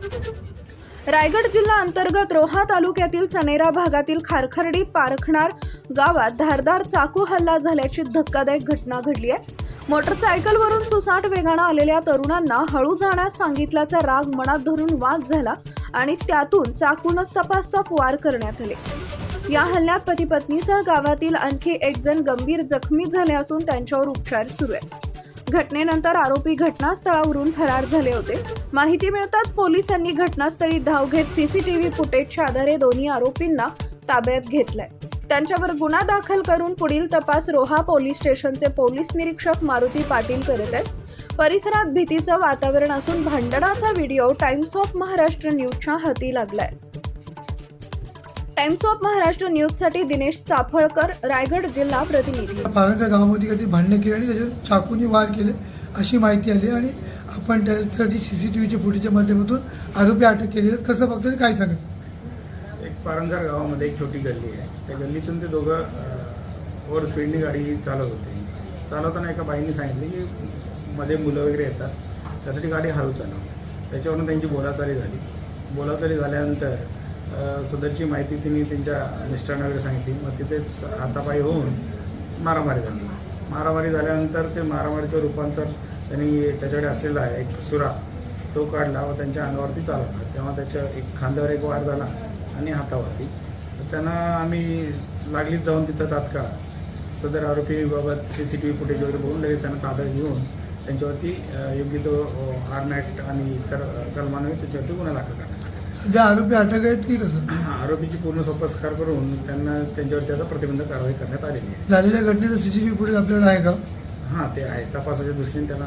रायगड जिल्हा अंतर्गत रोहा तालुक्यातील चनेरा भागातील खारखर्डी पारखणार गावात धारदार चाकू हल्ला झाल्याची धक्कादायक घटना घडली आहे। मोटरसायकलवरून सुसाट वेगानं आलेल्या तरुणांना हळू जाण्यास सांगितल्याचा राग मनात धरून वाद झाला आणि त्यातून चाकूनं सपासप वार करण्यात आले। या हल्ल्यात पती पत्नीसह गावातील आणखी एक जण गंभीर जखमी झाले असून त्यांच्यावर उपचार सुरू आहेत। घटनेनंतर आरोपी घटनास्थळावरून फरार झाले होते। माहिती मिळताच पोलिसांनी घटनास्थळी धाव घेत सीसीटीव्ही फुटेजच्या आधारे दोन्ही आरोपींना ताब्यात घेतलंय। त्यांच्यावर गुन्हा दाखल करून पुढील तपास रोहा पोलीस स्टेशनचे पोलीस निरीक्षक मारुती पाटील करत आहेत। परिसरात भीतीचं वातावरण असून भांडणाचा व्हिडिओ टाइम्स ऑफ महाराष्ट्र न्यूजच्या हाती लागलाय। टाइम्स ऑफ महाराष्ट्र न्यूजसाठी दिनेश चाफळकर, रायगड जिल्हा प्रतिनिधी। पारंगा गावामध्ये कधी भांडणं केली आणि त्याच्यावर चाकूने वार केले अशी माहिती आली आणि आपण त्यासाठी सीसीटीव्हीच्या फुटेजच्या माध्यमातून आरोपी अटक केले। कसं बघतो काय सांगा? एक पारंगार गावामध्ये एक छोटी गल्ली आहे। त्या गल्लीतून ते दोघं ओव्हर स्पीडनी गाडी चालवत होते। चालवताना एका बाईंनी सांगितले की मध्ये मुलं वगैरे येतात, त्यासाठी गाडी हळू चालव। त्याच्यावरून त्यांची बोलाचाली झाली। बोलाचाली झाल्यानंतर सदरची माहिती त्यांनी त्यांच्या मिस्टरांना वगैरे सांगितली। मग तिथे हातापायी होऊन मारामारी झाली। मारामारी झाल्यानंतर ते मारामारीचं रूपांतर त्यांनी त्याच्याकडे असलेला आहे एक सुरा तो काढला व त्यांच्या अंगावरती चालवला। तेव्हा त्याच्या एक खांद्यावर एक वार झाला आणि हातावरती। तर त्यांना आम्ही लागलीच जाऊन तिथं तात्काळ सदर आरोपीबाबत सीसीटीव्ही फुटेज वगैरे बघून लगेच त्यांना ताब्यात घेऊन त्यांच्यावरती योग्य तो आर्म ॲक्ट आणि इतर कलमांवर त्याच्यावरती गुन्हा दाखल करण्यात आला। ज्या आरोपी अटक आहेत की कसं? आरोपीची पूर्ण सोपस्कार करून त्यांच्यावरती आता प्रतिबंधक कारवाई करण्यात आलेली आहे। झालेल्या घटनेचं सीसीटीव्ही फुटेज आपल्याकडे आहे का? हां, ते आहे। तपासाच्या दृष्टीने त्यांना